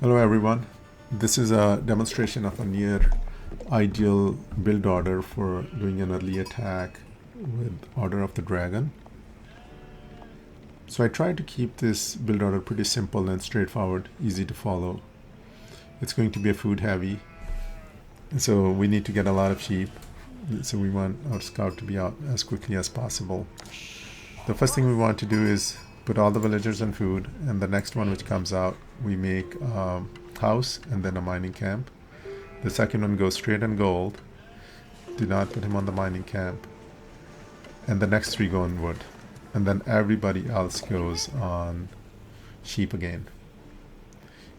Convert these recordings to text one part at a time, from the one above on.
Hello everyone. This is a demonstration of a near ideal build order for doing an early attack with Order of the Dragon. So I tried to keep this build order pretty simple and straightforward, easy to follow. It's going to be a food heavy, so we need to get a lot of sheep. So we want our scout to be out as quickly as possible. The first thing we want to do is put all the villagers on food, and the next one which comes out, we make a house and then a mining camp. The second one goes straight on gold. Do not put him on the mining camp. And the next three go on wood. And then everybody else goes on sheep again.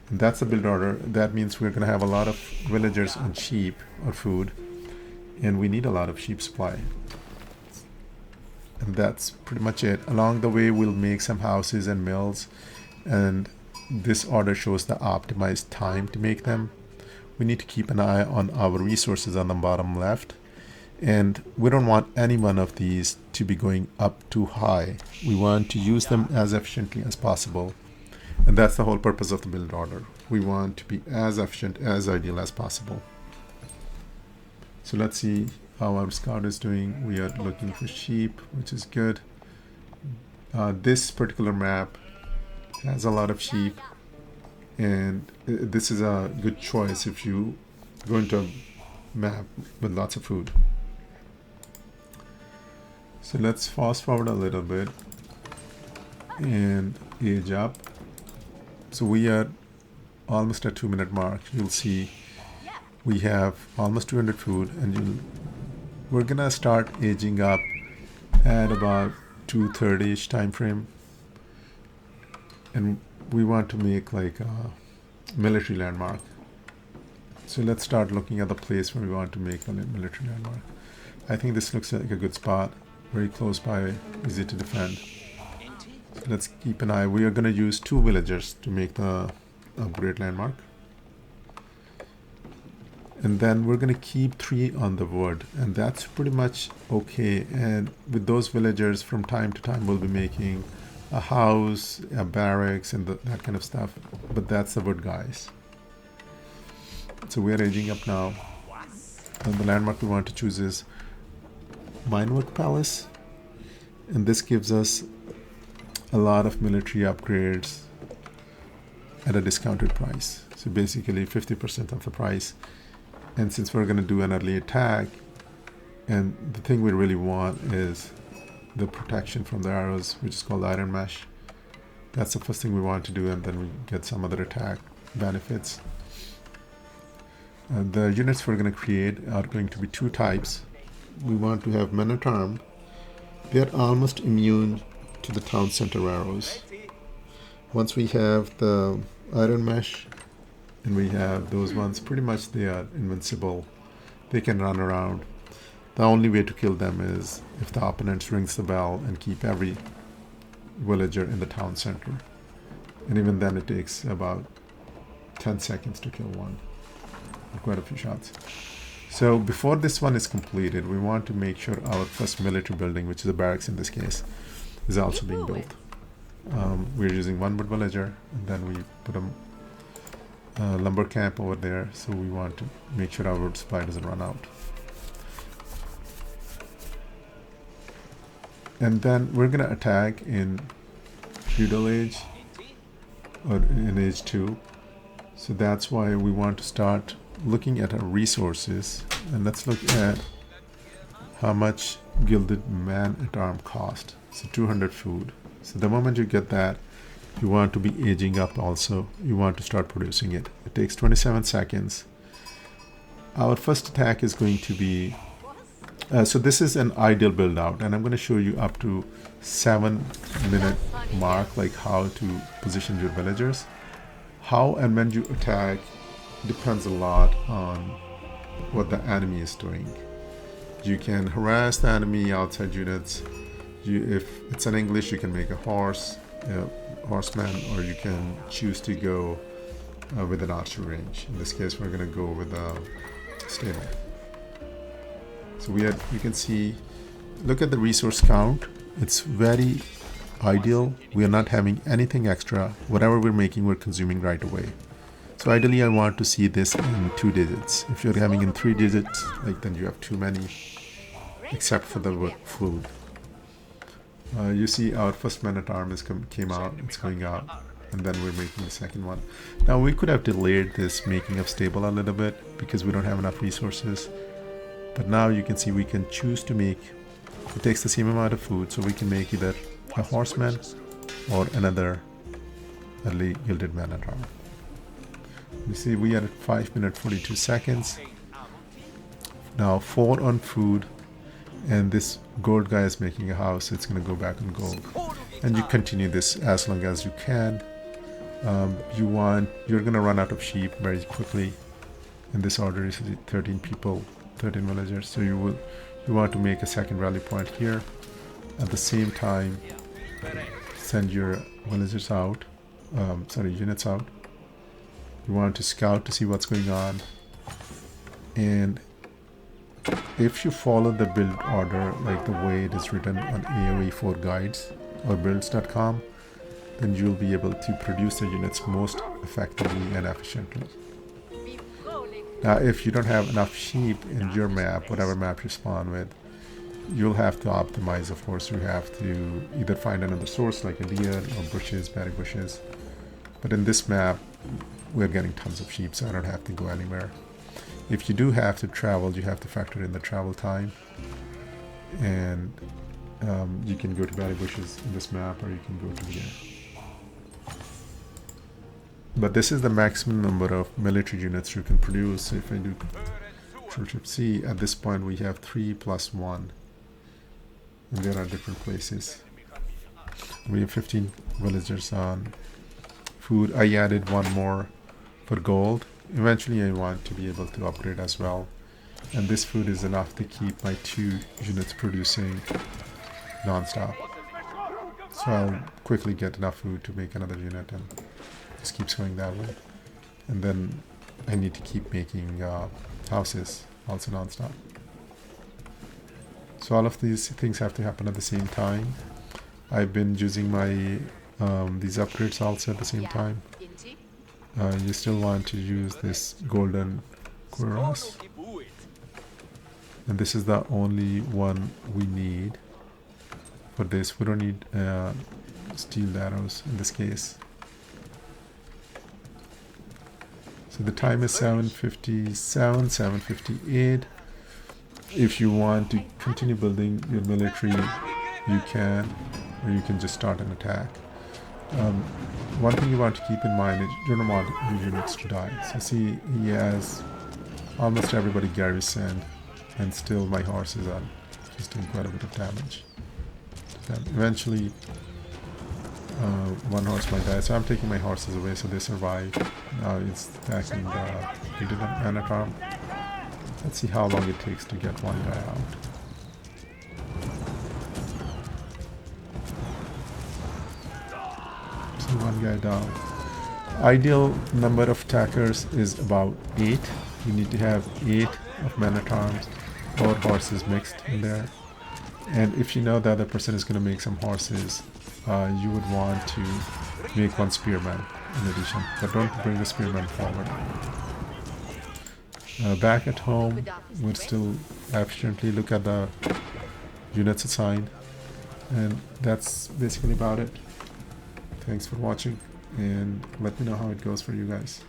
And that's the build order. That means we're going to have a lot of villagers on sheep or food, and we need a lot of sheep supply. And that's pretty much it. Along the way, we'll make some houses and mills, and this order shows the optimized time to make them. We need to keep an eye on our resources on the bottom left, and we don't want any one of these to be going up too high. We want to use them as efficiently as possible, and that's the whole purpose of the build order. We want to be as efficient, as ideal as possible. So let's see how our scout is doing. We are looking for sheep, which is good. This particular map has a lot of sheep, and this is a good choice if you go into a map with lots of food. So let's fast forward a little bit and age up. So we are almost at 2-minute mark. You'll see we have almost 200 food, and we're gonna start aging up at about 2:30ish time frame, and we want to make like a military landmark. So let's start looking at the place where we want to make the military landmark. I think this looks like a good spot, very close by, easy to defend. So let's keep an eye. We are going to use 2 villagers to make the upgrade landmark. And then we're going to keep 3 on the wood, and that's pretty much okay. And with those villagers, from time to time, we'll be making a house, a barracks, and that kind of stuff. But that's the wood guys. So we are aging up now. And the landmark we want to choose is Minework Palace. And this gives us a lot of military upgrades at a discounted price. So basically 50% of the price. And since we're going to do an early attack, and the thing we really want is the protection from the arrows, which is called iron mesh. That's the first thing we want to do, and then we get some other attack benefits. The units we're going to create are going to be 2 types. We want to have men-at-arms. They're almost immune to the town center arrows. Once we have the iron mesh, and we have those ones, pretty much they are invincible. They can run around. The only way to kill them is if the opponent rings the bell and keep every villager in the town center. And even then it takes about 10 seconds to kill one. Quite a few shots. So before this one is completed, we want to make sure our first military building, which is a barracks in this case, is also being built. We're using 1 wood villager, and then we put a lumber camp over there, so we want to make sure our wood supply doesn't run out. And then we're going to attack in feudal age, or in age 2. So that's why we want to start looking at our resources, and let's look at how much gilded man-at-arms cost. So 200 food. So the moment you get that, you want to be aging up also. You want to start producing it. It takes 27 seconds. Our first attack is going to be... so this is an ideal build out, and I'm going to show you up to 7-minute mark, like how to position your villagers. How and when you attack depends a lot on what the enemy is doing. You can harass the enemy outside units. If it's in English, you can make a horseman, or you can choose to go with an archery range. In this case, we're going to go with a stable. So you can see, look at the resource count. It's very ideal. We are not having anything extra. Whatever we're making, we're consuming right away. So ideally I want to see this in 2 digits. If you're having in 3 digits, like then you have too many, except for the food. You see our first man-at-arm came out, it's going out, and then we're making the second one. Now we could have delayed this making of stable a little bit because we don't have enough resources. But now you can see we can choose to make, it takes the same amount of food, so we can make either a horseman or another early gilded man-at-arm. You see we are at 5 minutes 42 seconds. Now 4 on food, and this gold guy is making a house. It's going to go back on gold, and you continue this as long as you can. You're going to run out of sheep very quickly. In this order is 13 people, 13 villagers. So you want to make a second rally point here. At the same time, send your villagers out. Units out. You want to scout to see what's going on, and if you follow the build order like the way it is written on AoE4 guides or builds.com, then you'll be able to produce the units most effectively and efficiently. Now if you don't have enough sheep in your map, whatever map you spawn with, you'll have to optimize. Of course, you have to either find another source like a deer or bushes, berry bushes. But in this map, we're getting tons of sheep, so I don't have to go anywhere. If you do have to travel, you have to factor in the travel time. And you can go to berry bushes in this map, or you can go to deer. But this is the maximum number of military units you can produce. So if I do Control C, at this point we have 3 plus 1. And there are different places. We have 15 villagers on food. I added 1 more for gold. Eventually I want to be able to upgrade as well. And this food is enough to keep my 2 units producing non-stop. So I'll quickly get enough food to make another unit, and just keeps going that way. And then I need to keep making houses also non-stop. So all of these things have to happen at the same time. I've been using my these upgrades also at the same time. You still want to use this golden cuirass, and this is the only one we need for this. We don't need steel arrows in this case. So the time is 7:57, 7:58. If you want to continue building your military, you can, or you can just start an attack. One thing you want to keep in mind is you don't want your units to die. So see, he has almost everybody garrisoned, and still my horses are just doing quite a bit of damage. Then eventually, one horse might die, so I'm taking my horses away so they survive. Now it's attacking the man-at-arm. Let's see how long it takes to get one guy out. So one guy down. Ideal number of attackers is about 8. You need to have 8 of men-at-arms or horses mixed in there. And if you know the other person is going to make some horses, you would want to make 1 spearman in addition, but don't bring the spearman forward. Back at home, we'll still efficiently look at the units assigned, and that's basically about it. Thanks for watching, and let me know how it goes for you guys.